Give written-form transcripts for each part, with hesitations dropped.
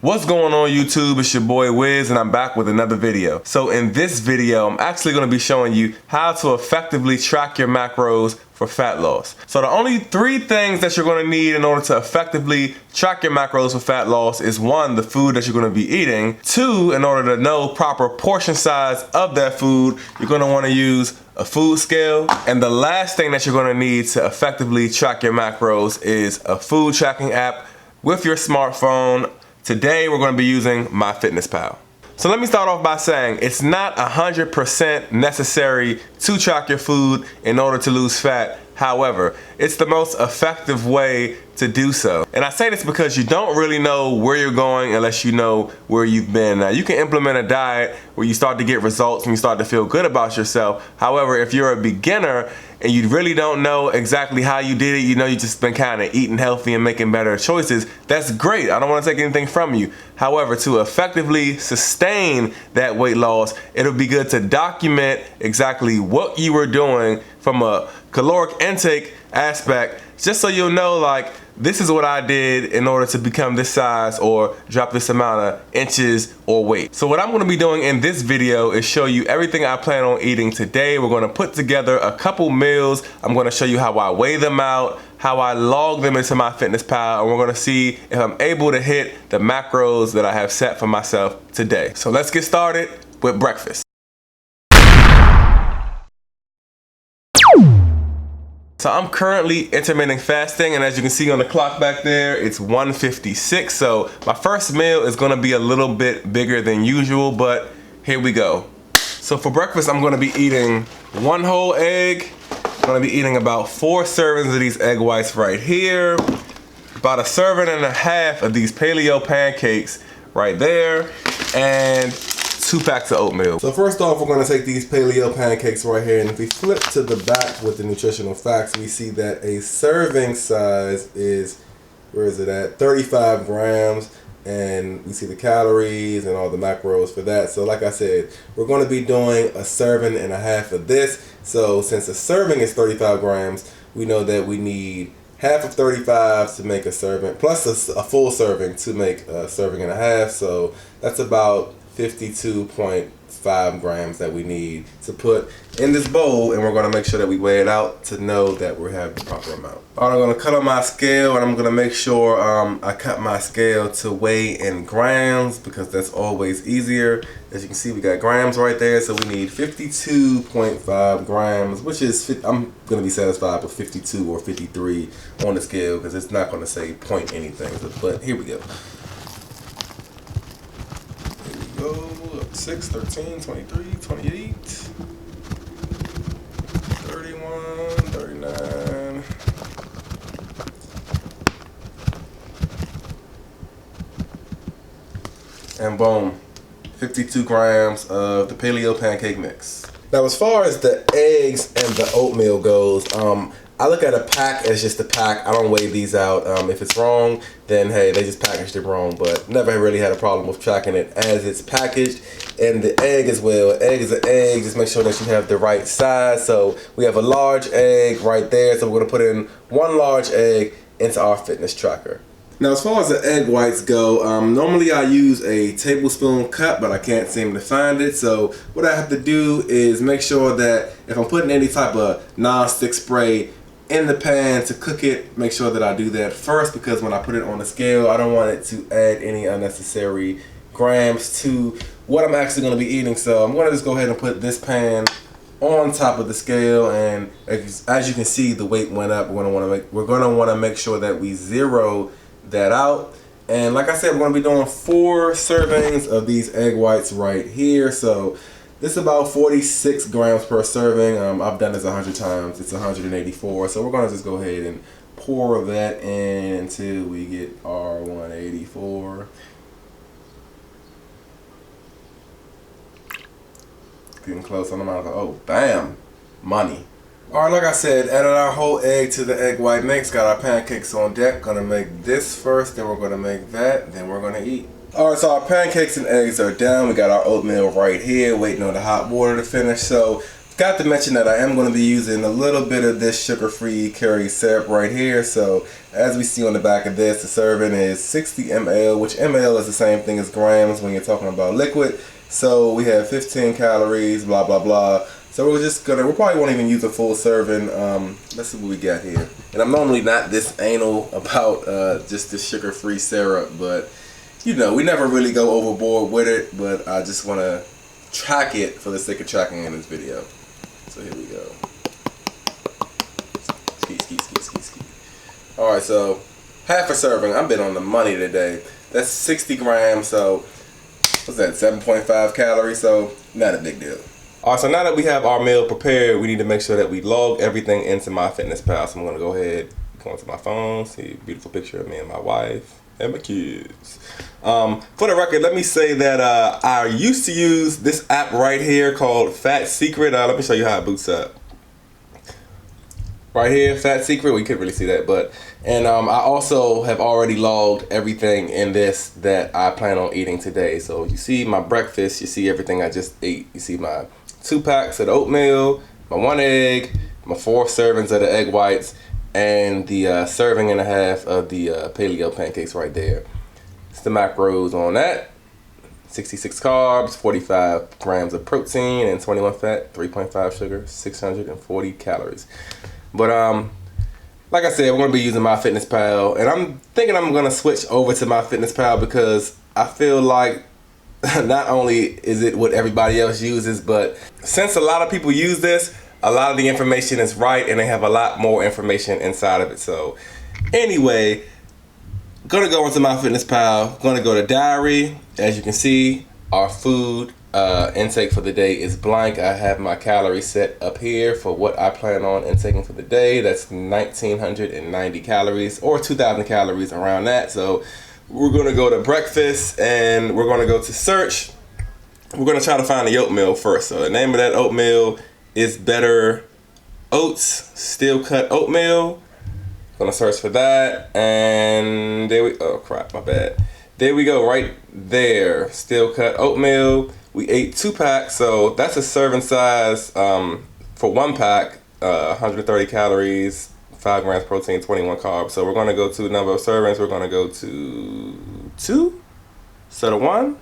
What's going on YouTube? It's your boy Wiz and I'm back with another video. So in this video, I'm actually going to be showing you how to effectively track your macros for fat loss. So the only three things that you're going to need in order to effectively track your macros for fat loss is one, the food that you're going to be eating. Two, in order to know proper portion size of that food, you're going to want to use a food scale. And the last thing that you're going to need to effectively track your macros is a food tracking app with your smartphone. Today we're going to be using MyFitnessPal. So let me start off by saying it's not 100% necessary to track your food in order to lose fat. However, it's the most effective way to do so. And I say this because you don't really know where you're going unless you know where you've been. Now, you can implement a diet where you start to get results and you start to feel good about yourself. However, if you're a beginner and you really don't know exactly how you did it, you know you just been kind of eating healthy and making better choices, that's great. I don't want to take anything from you. However, to effectively sustain that weight loss, it'll be good to document exactly what you were doing from a caloric intake aspect, just so you'll know, like, this is what I did in order to become this size or drop this amount of inches or weight. So what I'm going to be doing in this video is show you everything I plan on eating today. We're going to put together a couple meals. I'm going to show you how I weigh them out, how I log them into MyFitnessPal, and we're going to see if I'm able to hit the macros that I have set for myself today. So let's get started with breakfast. So I'm currently intermittent fasting, and as you can see on the clock back there, it's 1:56. So my first meal is gonna be a little bit bigger than usual, but here we go. So for breakfast, I'm gonna be eating one whole egg. I'm gonna be eating about 4 servings of these egg whites right here, about a serving and a half of these paleo pancakes right there, and 2 packs of oatmeal. So first off, we're gonna take these paleo pancakes right here, and if we flip to the back with the nutritional facts, we see that a serving size is, where is it at? 35 grams, and we see the calories and all the macros for that. So like I said, we're gonna be doing a serving and a half of this. So since a serving is 35 grams, we know that we need half of 35 to make a serving, plus a full serving to make a serving and a half. So that's about 52.5 grams that we need to put in this bowl, and we're going to make sure that we weigh it out to know that we have the proper amount. All right, I'm going to cut on my scale, and I'm going to make sure I cut my scale to weigh in grams because that's always easier. As you can see, we got grams right there, so we need 52.5 grams, which is, I'm going to be satisfied with 52 or 53 on the scale because it's not going to say point anything, but here we go. 6, 13, 23, 28, 31, 39. And boom, 52 grams of the paleo pancake mix. Now as far as the eggs and the oatmeal goes, I look at a pack as just a pack. I don't weigh these out. If it's wrong, then hey, they just packaged it wrong, but never really had a problem with tracking it as it's packaged. And the egg as well. Egg is an egg. Just make sure that you have the right size. So we have a large egg right there. So we're gonna put in 1 large egg into our fitness tracker. Now as far as the egg whites go, normally I use a tablespoon cup, but I can't seem to find it. So what I have to do is make sure that if I'm putting any type of non-stick spray in the pan to cook it, make sure that I do that first, because when I put it on the scale, I don't want it to add any unnecessary grams to what I'm actually going to be eating. So I'm going to just go ahead and put this pan on top of the scale, and as you can see, the weight went up. We're going to want to make sure that we zero that out. And like I said, we're going to be doing 4 servings of these egg whites right here. So this is about 46 grams per serving. I've done this 100 times. It's 184. So we're going to just go ahead and pour that in until we get our 184. Getting close on the amount. Oh, bam. Money. Alright, like I said, added our whole egg to the egg white mix. Got our pancakes on deck. Gonna make this first, then we're gonna make that, then we're gonna eat. Alright, so our pancakes and eggs are done. We got our oatmeal right here, waiting on the hot water to finish. So Got to mention that I am going to be using a little bit of this sugar-free curry syrup right here. So as we see on the back of this, the serving is 60 ml, which ml is the same thing as grams when you're talking about liquid. So we have 15 calories, blah, blah, blah. So we probably won't even use a full serving. Let's see what we got here. And I'm normally not this anal about just the sugar-free syrup, but you know, we never really go overboard with it, but I just want to track it for the sake of tracking in this video. So here we go. Ski. Alright, so half a serving. I've been on the money today. That's 60 grams, so what's that, 7.5 calories, so not a big deal. Alright, so now that we have our meal prepared, we need to make sure that we log everything into MyFitnessPal. So I'm going to go ahead, go onto my phone, see a beautiful picture of me and my wife and my kids. For the record, let me say that I used to use this app right here called Fat Secret. Let me show you how it boots up. Right here, Fat Secret. We couldn't really see that, and I also have already logged everything in this that I plan on eating today. So you see my breakfast, you see everything I just ate. You see my 2 packs of the oatmeal, my 1 egg, my 4 servings of the egg whites, and the serving and a half of the paleo pancakes right there. It's the macros on that. 66 carbs, 45 grams of protein, and 21 fat, 3.5 sugar, 640 calories. But like I said, we're going to be using MyFitnessPal, and I'm thinking I'm going to switch over to MyFitnessPal because I feel like not only is it what everybody else uses, but since a lot of people use this, a lot of the information is right, and they have a lot more information inside of it. So anyway, gonna go into MyFitnessPal, gonna go to diary. As you can see, our food intake for the day is blank. I have my calories set up here for what I plan on intaking for the day. That's 1,990 calories or 2,000 calories, around that. So we're gonna go to breakfast and we're gonna go to search. We're gonna try to find the oatmeal first. So the name of that oatmeal is Better Oats Steel Cut Oatmeal. Gonna search for that, and there we, oh crap, my bad. There we go, right there, Steel Cut Oatmeal. We ate 2 packs, so that's a serving size for 1 pack, 130 calories, 5 grams protein, 21 carbs. So we're gonna go to the number of servings. We're gonna go to 2 instead of 1,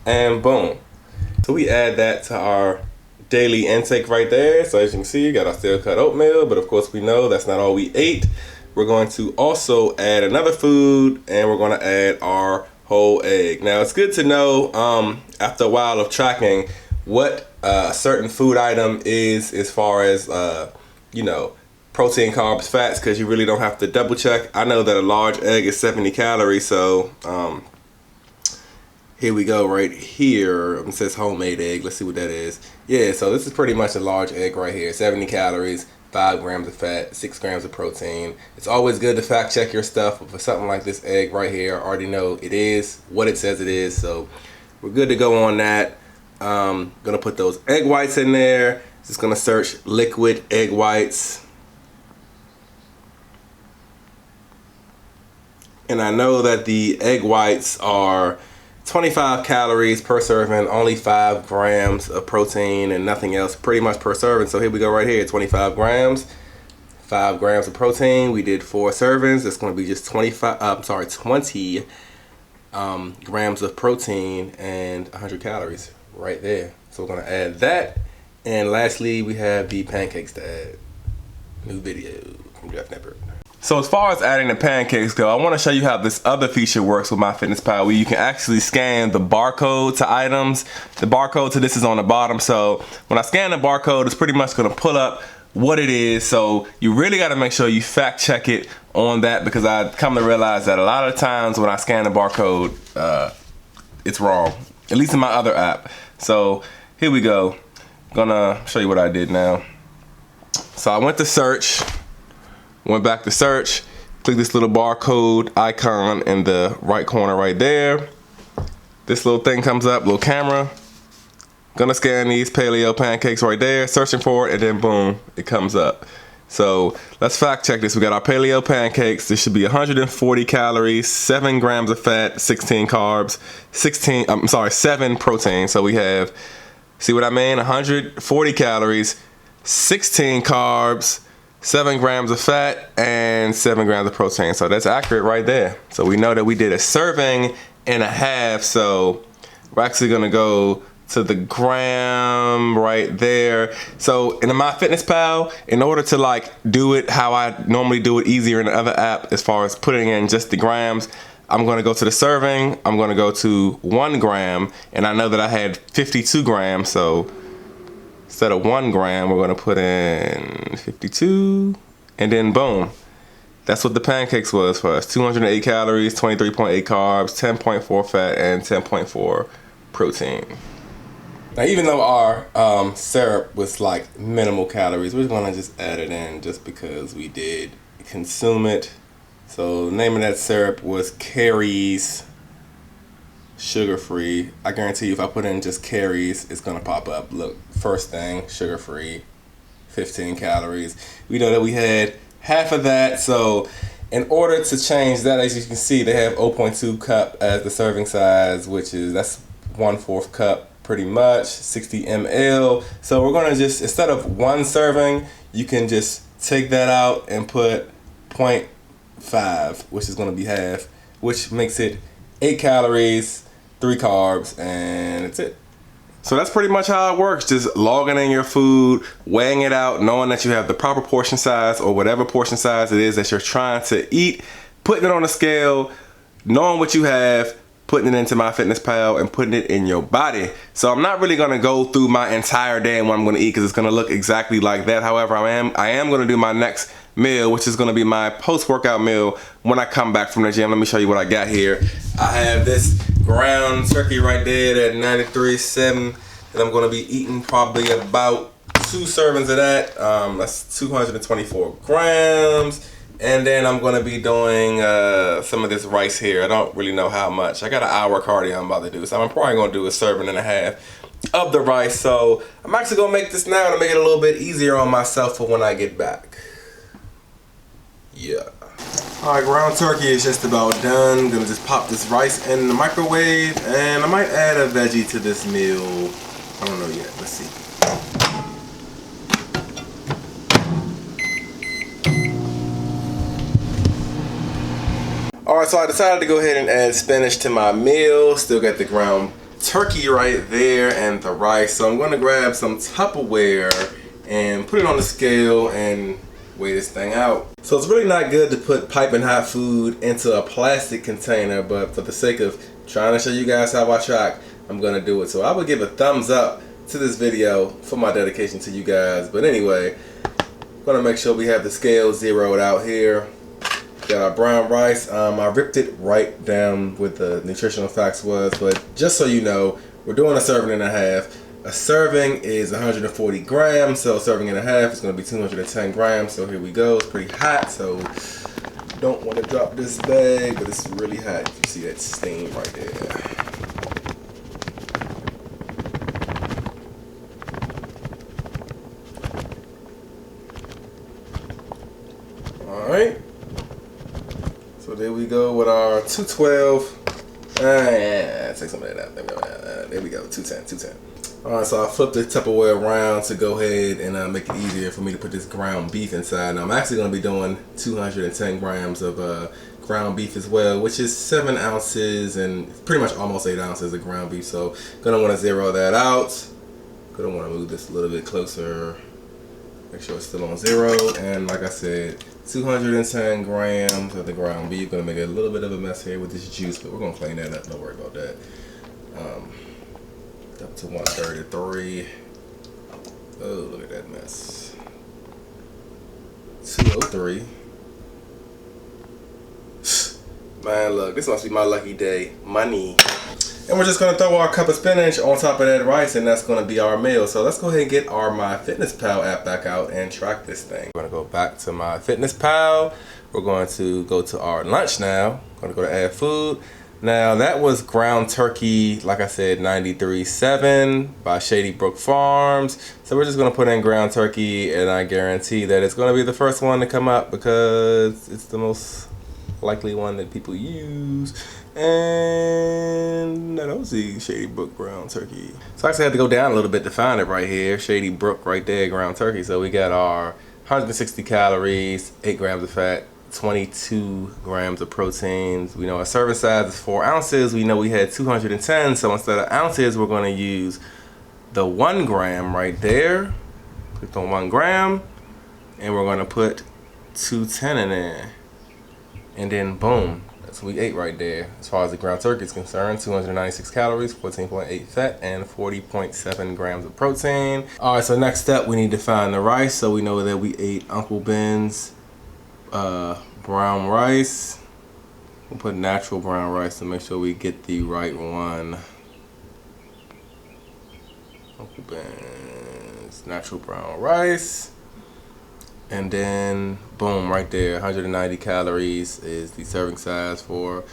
and boom. So we add that to our daily intake right there. So as you can see, you got our steel cut oatmeal, but of course we know that's not all we ate. We're going to also add another food, and we're going to add our whole egg. Now it's good to know after a while of tracking what a certain food item is as far as you know, protein, carbs, fats, because you really don't have to double check. I know that a large egg is 70 calories, so here we go right here. It says homemade egg. Let's see what that is. Yeah, so this is pretty much a large egg right here. 70 calories, 5 grams of fat, 6 grams of protein. It's always good to fact check your stuff, but for something like this egg right here, I already know it is what it says it is, so we're good to go on that. Gonna put those egg whites in there. Just gonna search liquid egg whites. And I know that the egg whites are 25 calories per serving, only 5 grams of protein and nothing else pretty much per serving. So here we go right here, 25 grams, 5 grams of protein. We did 4 servings. It's going to be just 20 grams of protein and 100 calories right there. So we're going to add that. And lastly, we have the pancakes to add. New video from Jeff Nippert. So as far as adding the pancakes go, I want to show you how this other feature works with MyFitnessPal, where you can actually scan the barcode to items. The barcode to this is on the bottom, so when I scan the barcode, it's pretty much going to pull up what it is. So you really got to make sure you fact check it on that, because I come to realize that a lot of times when I scan the barcode, it's wrong, at least in my other app. So here we go. Gonna show you what I did now. So I went to search. Went back to search, click this little barcode icon in the right corner right there. This little thing comes up, little camera. Gonna scan these paleo pancakes right there, searching for it, and then boom, it comes up. So let's fact check this. We got our paleo pancakes. This should be 140 calories, 7 grams of fat, 16 carbs, 7 protein. So we have See what I mean? 140 calories, 16 carbs, 7 grams of fat, and 7 grams of protein. So that's accurate right there. So we know that we did a serving and a half. So we're actually gonna go to the gram right there. So in MyFitnessPal, in order to like do it how I normally do it easier in the other app, as far as putting in just the grams, I'm gonna go to the serving, I'm gonna go to 1 gram, and I know that I had 52 grams, so instead of 1 gram, we're gonna put in 52, and then boom. That's what the pancakes was for us. 208 calories, 23.8 carbs, 10.4 fat, and 10.4 protein. Now, even though our syrup was like minimal calories, we're gonna just add it in just because we did consume it. So the name of that syrup was Carrie's sugar-free. I guarantee you if I put in just Carrie's, it's gonna pop up. Look, first thing, sugar-free, 15 calories. We know that we had half of that, so in order to change that, as you can see, they have 0.2 cup as the serving size, which is, that's 1/4 cup pretty much, 60 ml. So we're gonna just, instead of 1 serving, you can just take that out and put 0.5, which is gonna be half, which makes it 8 calories, 3 carbs, and that's it. So that's pretty much how it works. Just logging in your food, weighing it out, knowing that you have the proper portion size or whatever portion size it is that you're trying to eat, putting it on a scale, knowing what you have, putting it into MyFitnessPal and putting it in your body. So I'm not really gonna go through my entire day and what I'm gonna eat because it's gonna look exactly like that. However, I am gonna do my next meal, which is gonna be my post-workout meal when I come back from the gym. Let me show you what I got here. I have this ground turkey right there at 93.7 that I'm gonna be eating probably about 2 servings of that. That's 224 grams. And then I'm gonna be doing some of this rice here. I don't really know how much. I got an hour cardio I'm about to do, so I'm probably gonna do a serving and a half of the rice. So I'm actually gonna make this now to make it a little bit easier on myself for when I get back. Yeah. Alright, ground turkey is just about done. Gonna just pop this rice in the microwave, and I might add a veggie to this meal. I don't know yet. Let's see. Alright, so I decided to go ahead and add spinach to my meal. Still got the ground turkey right there and the rice. So I'm going to grab some Tupperware and put it on the scale and weigh this thing out. So it's really not good to put piping hot food into a plastic container, but for the sake of trying to show you guys how I track, I'm going to do it. So I would give a thumbs up to this video for my dedication to you guys. But anyway, I'm going to make sure we have the scale zeroed out here. Got our brown rice. I ripped it right down with the nutritional facts was, but just so you know, we're doing a serving and a half. A serving is 140 grams, so a serving and a half is going to be 210 grams. So here we go. It's pretty hot, so don't want to drop this bag, but it's really hot. You can see that steam right there. All right. So there we go with our 212. Yeah, take some of that out. There we go, 210. Alright, so I flipped the Tupperware around to go ahead and make it easier for me to put this ground beef inside. Now I'm actually going to be doing 210 grams of ground beef as well, which is 7 ounces and pretty much almost 8 ounces of ground beef. So going to want to zero that out. Going to want to move this a little bit closer. Make sure it's still on 0. And like I said, 210 grams of the ground beef. Gonna make a little bit of a mess here with this juice, but we're gonna clean that up. Don't worry about that. Up to 133. Oh, look at that mess. 203. Man, look, this must be my lucky day. Money. And we're just gonna throw our cup of spinach on top of that rice, and that's gonna be our meal. So let's go ahead and get our MyFitnessPal app back out and track this thing. We're gonna go back to MyFitnessPal. We're going to go to our lunch now. Gonna go to add food. Now that was ground turkey, like I said, 93.7 by Shady Brook Farms. So we're just gonna put in ground turkey, and I guarantee that it's gonna be the first one to come up because it's the most likely one that people use. And that don't see Shady Brook ground turkey. So I actually had to go down a little bit to find it right here. Shady Brook right there, ground turkey. So we got our 160 calories, 8 grams of fat, 22 grams of proteins. We know our serving size is 4 ounces. We know we had 210, so instead of ounces, we're gonna use the 1 gram right there. Click on 1 gram, and we're gonna put 210 in there. And then boom, that's what we ate right there. As far as the ground turkey is concerned, 296 calories, 14.8 fat, and 40.7 grams of protein. All right, so next up, we need to find the rice. So we know that we ate Uncle Ben's brown rice. We'll put natural brown rice to make sure we get the right one. Uncle Ben's natural brown rice. And then, boom, right there, 190 calories is the serving size for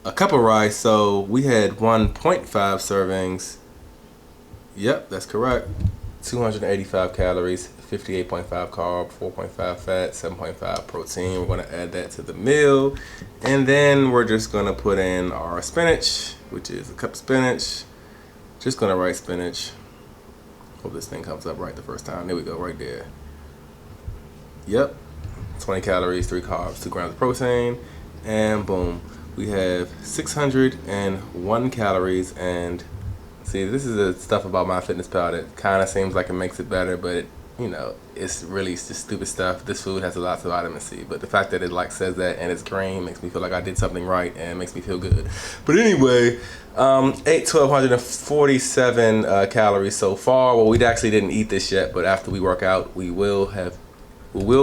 a cup of rice. So we had 1.5 servings. Yep, that's correct. 285 calories, 58.5 carb, 4.5 fat, 7.5 protein. We're gonna add that to the meal. And then we're just gonna put in our spinach, which is a cup of spinach. Just gonna write spinach. Hope this thing comes up right the first time. There we go, right there. Yep, 20 calories, 3 carbs, 2 grams of protein, and boom, we have 601 calories. And see, this is the stuff about MyFitnessPal that kind of seems like it makes it better, but you know, it's really just stupid stuff. This food has a lot of vitamin C, but the fact that it like says that and it's green makes me feel like I did something right and makes me feel good. But anyway, ate 1,247 calories so far. Well, we actually didn't eat this yet, but after we work out, we will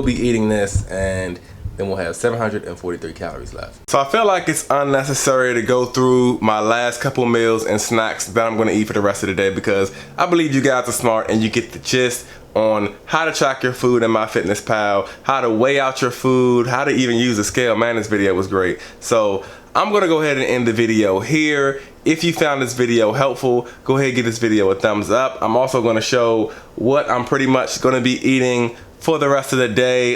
be eating this, and then we'll have 743 calories left. So I feel like it's unnecessary to go through my last couple meals and snacks that I'm gonna eat for the rest of the day, because I believe you guys are smart and you get the gist on how to track your food in MyFitnessPal, how to weigh out your food, how to even use a scale. Man, this video was great. So I'm gonna go ahead and end the video here. If you found this video helpful, go ahead and give this video a thumbs up. I'm also gonna show what I'm pretty much gonna be eating for the rest of the day.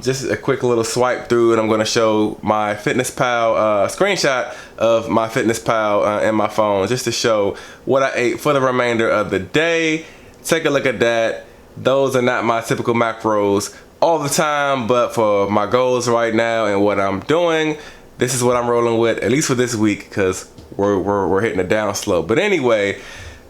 Just a quick little swipe through, and I'm gonna show my MyFitnessPal screenshot of MyFitnessPal in my phone, just to show what I ate for the remainder of the day. Take a look at that. Those are not my typical macros all the time, but for my goals right now and what I'm doing, this is what I'm rolling with, at least for this week, because we're hitting a down slope. But anyway,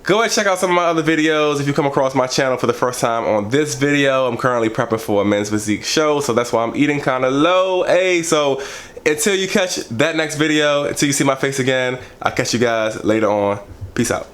go ahead and check out some of my other videos. If you come across my channel for the first time on this video, I'm currently prepping for a men's physique show, so that's why I'm eating kind of low. Hey, so until you catch that next video, until you see my face again, I'll catch you guys later on. Peace out.